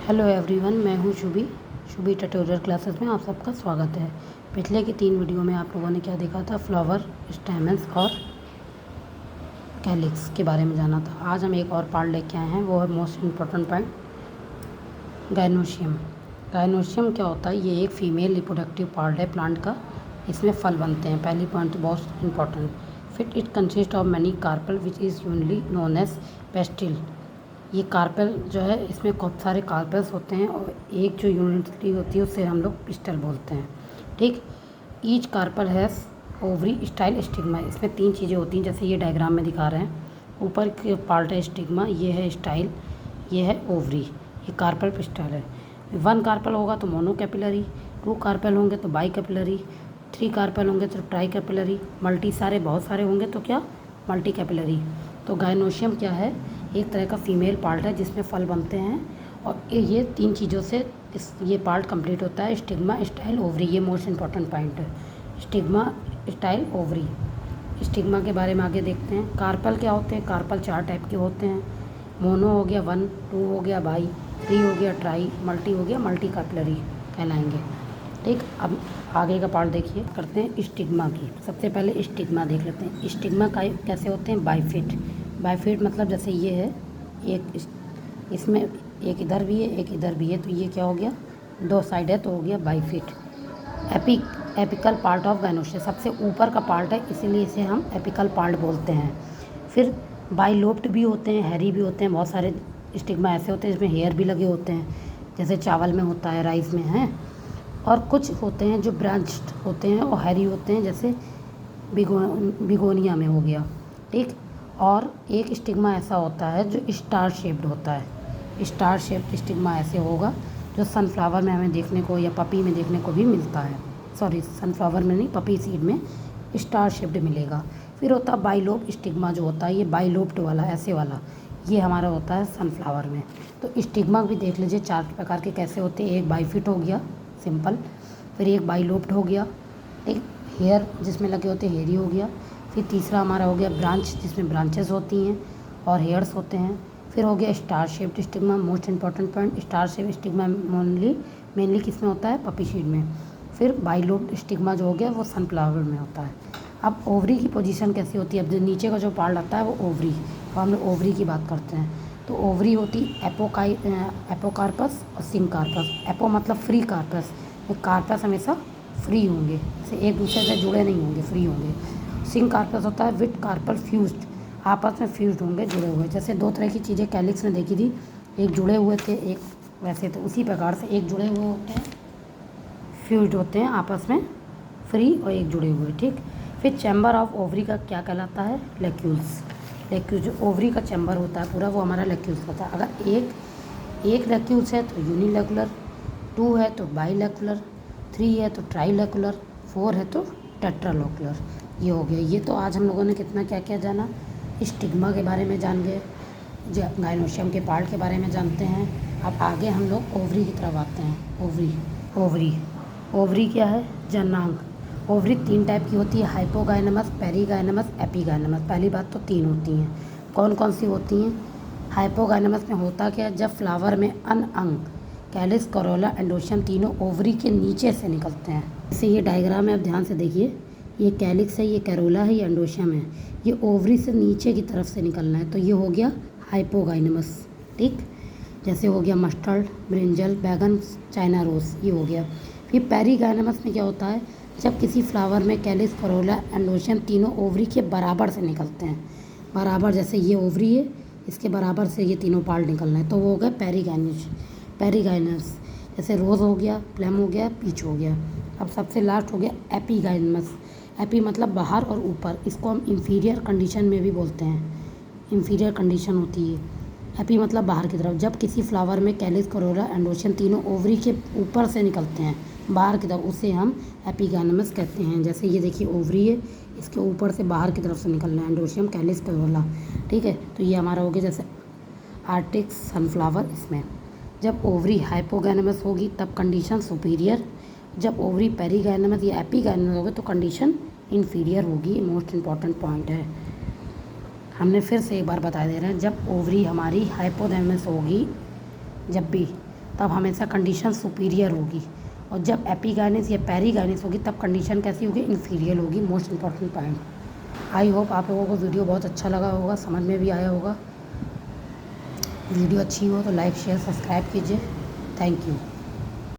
Hello everyone, मैं हूँ Shubhi tutorial classes में आप सबका स्वागत है। पिछले की 3 वीडियो में आप लोगों ने क्या देखा था, फ्लावर, स्टेमन्स और कैलिक्स के बारे में जाना था। आज हम एक और पार्ट लेके आए हैं, वो है most important point, gynoecium. Gynoecium क्या होता है? ये एक फीमेल रिप्रोडक्टिव पार्ट है प्लांट का। इसमें फल बनते हैं। पहली पॉइंट तो बहुत important, fit it consist of many carpel which is usually known as pistil. ये कार्पेल जो है, इसमें बहुत सारे कार्पेल्स होते हैं और एक जो यूनिटी होती है उससे हम लोग पिस्टल बोलते हैं। ठीक, each carpel has ovary style stigma. इसमें 3 चीज़ें होती हैं, जैसे ये डायग्राम में दिखा रहे हैं। ऊपर के पार्ट है स्टिग्मा, ये है स्टाइल, ये है ओवरी, ये कार्पल पिस्टल है। 1 कार्पल होगा तो मोनो कैपिलरी, 2 कार्पल होंगे तो बाई कैपिलरी, 3 कार्पल होंगे तो ट्राई कैपिलरी, बहुत सारे होंगे तो क्या, मल्टी कैपिलरी। तो गायनोशियम क्या है? एक तरह का फीमेल पार्ट है जिसमें फल बनते हैं और ये 3 चीज़ों से ये पार्ट कंप्लीट होता है। स्टिग्मा, स्टाइल, ओवरी, ये मोस्ट इम्पॉर्टेंट पॉइंट है। Stigma, style, ovary. स्टिग्मा के बारे में आगे देखते हैं। कार्पल क्या होते हैं? कार्पल 4 टाइप के होते हैं। मोनो हो गया 1, 2 हो गया बाई, 3 हो गया ट्राई, मल्टी हो गया मल्टी कैपिलरी कहलाएंगे। ठीक, अब आगे का पार्ट देखिए, करते हैं स्टिग्मा की। सबसे पहले स्टिग्मा देख लेते हैं। स्टिग्मा का कैसे होते हैं? बाइफिट। बाइफिट मतलब जैसे ये है, एक इसमें एक इधर भी है, एक इधर भी है, तो ये क्या हो गया, 2 साइड है तो हो गया बाइफिट। एपिकल पार्ट ऑफ गायनोशियम, सबसे ऊपर का पार्ट है, इसीलिए इसे हम एपिकल पार्ट बोलते हैं। फिर बाइलोप्ड भी होते हैं, हैरी भी होते हैं। बहुत सारे स्टिग्मा ऐसे होते हैं जिसमें हेयर भी लगे होते हैं, जैसे चावल में होता है, राइस में है। और कुछ होते हैं जो ब्रांच्ड होते हैं और हैरी होते हैं, जैसे बिगोनिया में हो गया। ठीक, और एक स्टिग्मा ऐसा होता है जो स्टार शेप्ड होता है। स्टार शेप्ड स्टिग्मा ऐसे होगा जो सनफ्लावर में हमें देखने को या पपी में देखने को भी मिलता है। सॉरी, सनफ्लावर में नहीं, पपी सीड में स्टार शेप्ड मिलेगा। फिर होता है बाइलोप स्टिग्मा, जो होता है ये बाइलोप्ड वाला, ऐसे वाला, ये हमारा होता है सनफ्लावर में। तो स्टिग्मा भी देख लीजिए 4 प्रकार के कैसे होते हैं। एक बाइफिट हो गया सिंपल, फिर एक बाइलोप्ड हो गया, एक हेयर जिसमें लगे होते हैं हेरी हो गया, फिर तीसरा हमारा हो गया ब्रांच, जिसमें ब्रांचेस होती हैं और हेयर्स होते हैं। फिर हो गया star shaped stigma, most important point. Star shaped stigma mainly किस में होता है? पपी सीड में। फिर बाइलोप्ड स्टिग्मा जो हो गया वो सनफ्लावर में होता है। अब ओवरी की पोजीशन कैसी होती है? अब जो नीचे का जो पार्ट आता है वो ओवरी, तो हम लोग ओवरी की बात करते हैं। तो ओवरी होती एपोकार्पस और सिंकार्पस। एपो मतलब फ्री कार्पस, कार्पस हमेशा फ्री होंगे, जैसे एक दूसरे से जुड़े नहीं होंगे, फ्री होंगे। सिंक कार्पस होता है विथ कार्पल फ्यूज्ड, आपस में फ्यूज्ड होंगे, जुड़े हुए। जैसे 2 तरह की चीज़ें कैलिक्स में देखी थी, एक जुड़े हुए थे, एक वैसे। तो उसी प्रकार से एक जुड़े हुए होते हैं, फ्यूज्ड होते हैं आपस में, फ्री, और एक जुड़े हुए। ठीक, फिर चैम्बर ऑफ ओवरी का क्या कहलाता है? लेक्यूल्स। लेक्यूल्स, जो ओवरी का चैम्बर होता है पूरा, वो हमारा लेक्यूल्स होता है। अगर एक लेक्यूल्स है तो यूनिलेकुलर, 2 है तो बाईलेकुलर, 3 है तो ट्राईलेकुलर, 4 है तो टेट्रालोकुलर। ये हो गया। ये तो आज हम लोगों ने कितना क्या क्या जाना, स्टिग्मा के बारे में जान गए, गायनोशियम के पार्ट के बारे में जानते हैं। अब आगे हम लोग ओवरी की तरफ आते हैं। ओवरी क्या है? जननांग। ओवरी 3 टाइप की होती है, हाइपोगाइनमस, पेरीगाइनमस, एपीगाइनमस। पहली बात तो 3 होती हैं। कौन कौन सी होती हैं? हाइपोगाइनमस में होता क्या है? जब फ्लावर में अंग, कैलिस, करोला, एंडोशियम, तीनों ओवरी के नीचे से निकलते हैं। जैसे ये डायग्राम है, आप ध्यान से देखिए, ये कैलिक्स है, ये कैरोला है, ये एंडोशियम है। ये ओवरी से नीचे की तरफ से निकलना है, तो ये हो गया हाइपोगाइनमस। ठीक, जैसे हो गया मस्टर्ड, ब्रिंजल, बैगन, चाइना रोज, ये हो गया। फिर पेरीगाइनमस में क्या होता है? जब किसी फ्लावर में कैलिस, करोला, एंडोशियम तीनों ओवरी के बराबर से निकलते हैं। बराबर, जैसे ये ओवरी है, इसके बराबर से ये तीनों पार्ट निकलना है, तो वो हो गया पेरीगाइनस। जैसे रोज़ हो गया, प्लम हो गया, पीच हो गया। अब सबसे लास्ट हो गया एपीगाइनमस। एपी मतलब बाहर और ऊपर, इसको हम इंफीरियर कंडीशन में भी बोलते हैं। इंफीरियर कंडीशन होती है। एपी मतलब बाहर की तरफ। जब किसी फ्लावर में कैलिस, करोला, एंडोशियम तीनों ओवरी के ऊपर से निकलते हैं बाहर की तरफ, उसे हम एपीगाइनमस कहते हैं। जैसे ये देखिए ओवरी है, इसके ऊपर से बाहर की तरफ से निकलना है एंडोशियम, कैलिस, करोला। ठीक है, तो ये हमारा हो गया जैसे आर्टिक, सनफ्लावर। इसमें जब ओवरी हाइपोगाइनमस होगी तब कंडीशन सुपीरियर, जब ओवरी पेरीगाइनमस या एपीगाइनमस होगी तो कंडीशन इन्फीरियर होगी। मोस्ट इम्पॉर्टेंट पॉइंट है। हमने फिर से एक बार बता दे रहे हैं, जब ओवरी हमारी हाइपोथैलेमस होगी, जब भी तब हमेशा कंडीशन सुपीरियर होगी, और जब एपिगाइनस या पेरिगाइनस होगी तब कंडीशन कैसी होगी, इन्फीरियर होगी। Most important point. I hope आप लोगों को वीडियो बहुत अच्छा लगा होगा, समझ में भी आया होगा। वीडियो अच्छी हो तो लाइक शेयर सब्सक्राइब कीजिए। Thank you.